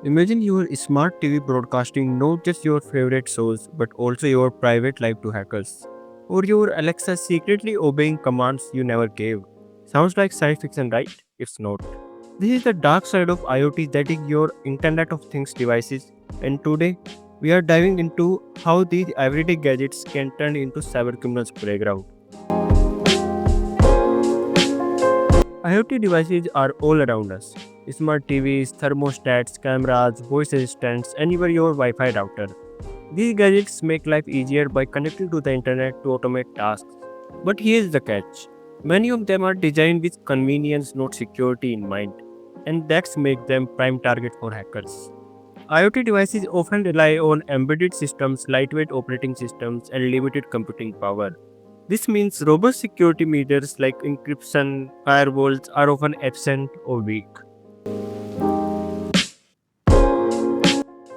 Imagine your smart TV broadcasting not just your favorite shows but also your private life to hackers. Or your Alexa secretly obeying commands you never gave. Sounds like science fiction, right? It's not. This is the dark side of IoT, that is your Internet of Things devices, and today we are diving into how these everyday gadgets can turn into cybercriminals' playground. IoT devices are all around us. Smart TVs, thermostats, cameras, voice assistants, and even your Wi-Fi router. These gadgets make life easier by connecting to the internet to automate tasks. But here's the catch. Many of them are designed with convenience, not security in mind, and that's make them prime target for hackers. IoT devices often rely on embedded systems, lightweight operating systems, and limited computing power. This means robust security measures like encryption, firewalls are often absent or weak.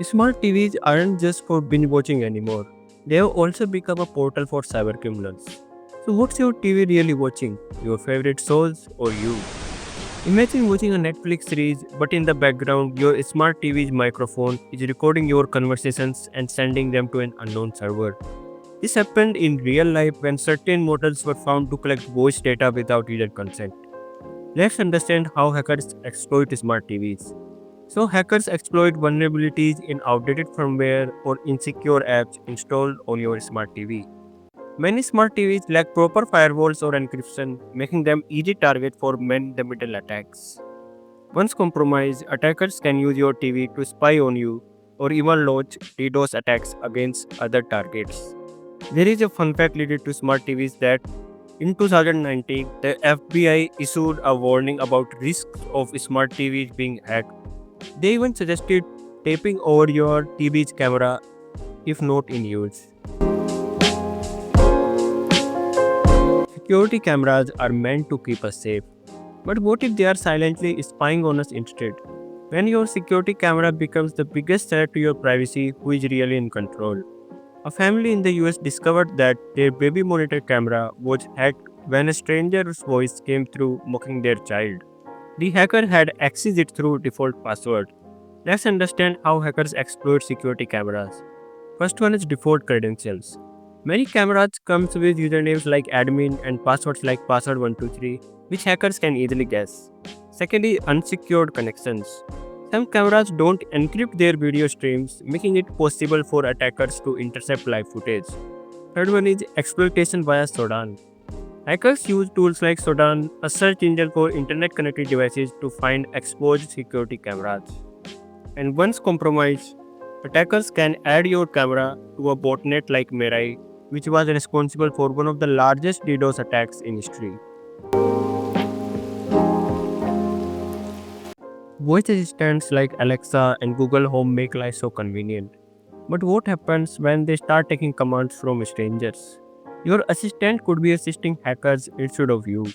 Smart TVs aren't just for binge watching anymore. They have also become a portal for cybercriminals. So what's your TV really watching? Your favorite shows or you? Imagine watching a Netflix series, but in the background, your smart TV's microphone is recording your conversations and sending them to an unknown server. This happened in real life when certain models were found to collect voice data without user consent. Let's understand how hackers exploit smart TVs. So, hackers exploit vulnerabilities in outdated firmware or insecure apps installed on your smart TV. Many smart TVs lack proper firewalls or encryption, making them easy target for man-in-the-middle attacks. Once compromised, attackers can use your TV to spy on you or even launch DDoS attacks against other targets. There is a fun fact related to smart TVs that in 2019, the FBI issued a warning about risks of smart TVs being hacked. They even suggested taping over your TV's camera if not in use. Security cameras are meant to keep us safe. But what if they are silently spying on us instead? When your security camera becomes the biggest threat to your privacy, who is really in control? A family in the US discovered that their baby monitor camera was hacked when a stranger's voice came through mocking their child. The hacker had accessed it through default password. Let's understand how hackers exploit security cameras. First one is default credentials. Many cameras comes with usernames like admin and passwords like password123, which hackers can easily guess. Second is unsecured connections. Some cameras don't encrypt their video streams, making it possible for attackers to intercept live footage. Third one is exploitation via Sodan. Hackers use tools like Sodan, a search engine for internet connected devices, to find exposed security cameras. And once compromised, attackers can add your camera to a botnet like Mirai, which was responsible for one of the largest DDoS attacks in history. Voice assistants like Alexa and Google Home make life so convenient. But what happens when they start taking commands from strangers? Your assistant could be assisting hackers instead of you.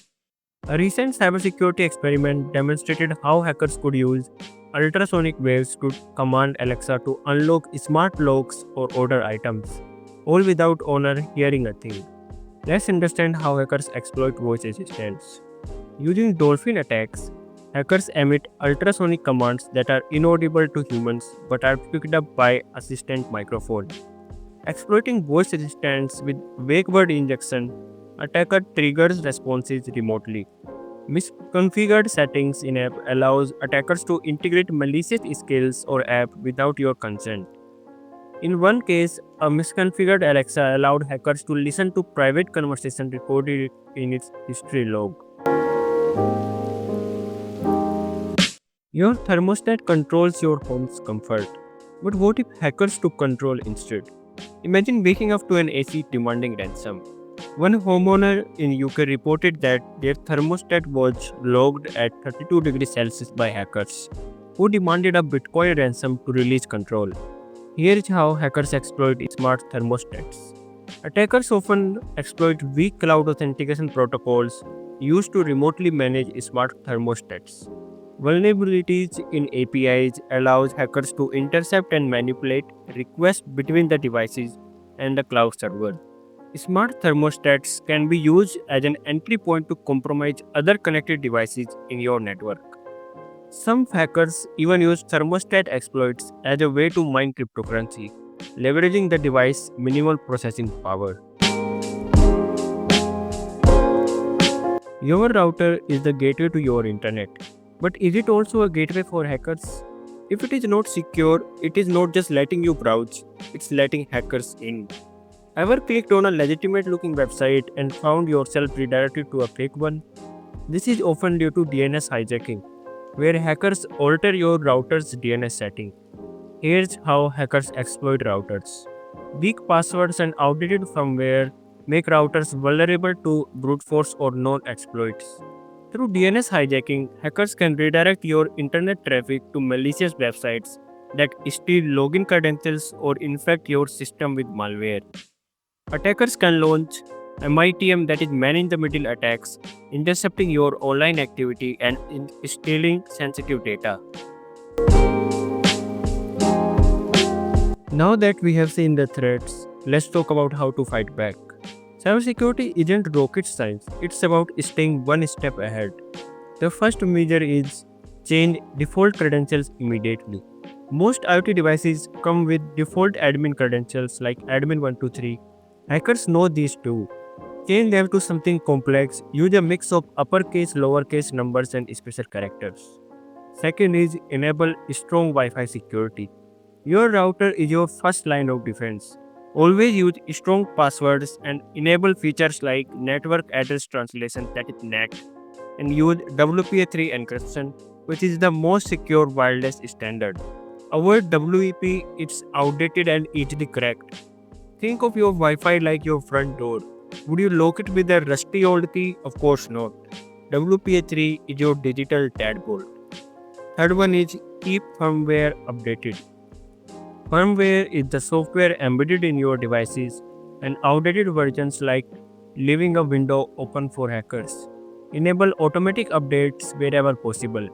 A recent cybersecurity experiment demonstrated how hackers could use ultrasonic waves to command Alexa to unlock smart locks or order items, all without owner hearing a thing. Let's understand how hackers exploit voice assistants. Using dolphin attacks, hackers emit ultrasonic commands that are inaudible to humans but are picked up by assistant microphone. Exploiting voice assistants with wake word injection, attacker triggers responses remotely. Misconfigured settings in app allows attackers to integrate malicious skills or app without your consent. In one case, a misconfigured Alexa allowed hackers to listen to private conversation recorded in its history log. Your thermostat controls your home's comfort. But what if hackers took control instead? Imagine waking up to an AC demanding ransom. One homeowner in UK reported that their thermostat was logged at 32 degrees Celsius by hackers, who demanded a Bitcoin ransom to release control. Here is how hackers exploit smart thermostats. Attackers often exploit weak cloud authentication protocols used to remotely manage smart thermostats. Vulnerabilities in APIs allows hackers to intercept and manipulate requests between the devices and the cloud server. Smart thermostats can be used as an entry point to compromise other connected devices in your network. Some hackers even use thermostat exploits as a way to mine cryptocurrency, leveraging the device's minimal processing power. Your router is the gateway to your internet. But is it also a gateway for hackers? If it is not secure, it is not just letting you browse, it's letting hackers in. Ever clicked on a legitimate looking website and found yourself redirected to a fake one? This is often due to DNS hijacking, where hackers alter your router's DNS setting. Here's how hackers exploit routers. Weak passwords and outdated firmware make routers vulnerable to brute force or known exploits. Through DNS hijacking, hackers can redirect your internet traffic to malicious websites that steal login credentials or infect your system with malware. Attackers can launch MITM, that is man in the middle attacks, intercepting your online activity and stealing sensitive data. Now that we have seen the threats, let's talk about how to fight back. Cybersecurity isn't rocket science, it's about staying one step ahead. The first measure is change default credentials immediately. Most IoT devices come with default admin credentials like admin123. Hackers know these too. Change them to something complex, use a mix of uppercase, lowercase numbers, and special characters. Second is enable strong Wi-Fi security. Your router is your first line of defense. Always use strong passwords and enable features like network address translation, that is NAT, and use WPA3 encryption, which is the most secure wireless standard. Avoid WEP, it's outdated and easily cracked. Think of your Wi-Fi like your front door. Would you lock it with a rusty old key? Of course not. WPA3 is your digital tadpole. Third one is keep firmware updated. Firmware is the software embedded in your devices, and outdated versions like leaving a window open for hackers. Enable automatic updates wherever possible.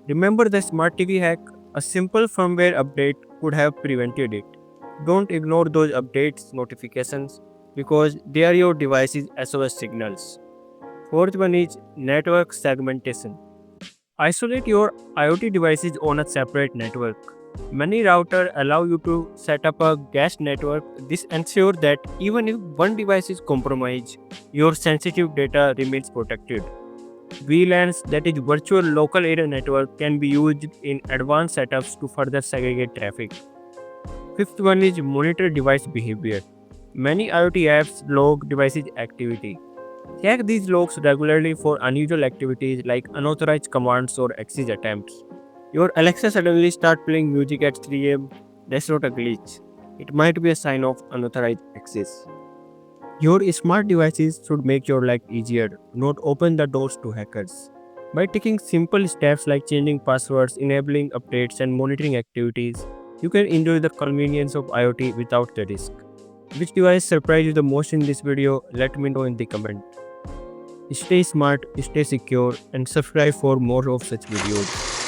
Remember the Smart TV hack? A simple firmware update could have prevented it. Don't ignore those updates notifications because they are your device's SOS signals. Fourth one is network segmentation. Isolate your IoT devices on a separate network. Many routers allow you to set up a guest network. This ensures that even if one device is compromised, your sensitive data remains protected. VLANs, that is virtual local area network, can be used in advanced setups to further segregate traffic. Fifth one is monitor device behavior. Many IoT apps log devices activity. Check these logs regularly for unusual activities like unauthorized commands or access attempts. Your Alexa suddenly start playing music at 3 am. That's not a glitch. It might be a sign of unauthorized access. Your smart devices should make your life easier, not open the doors to hackers. By taking simple steps like changing passwords, enabling updates, and monitoring activities, you can enjoy the convenience of IoT without the risk. Which device surprised you the most in this video? Let me know in the comment. Stay smart, stay secure, and subscribe for more of such videos.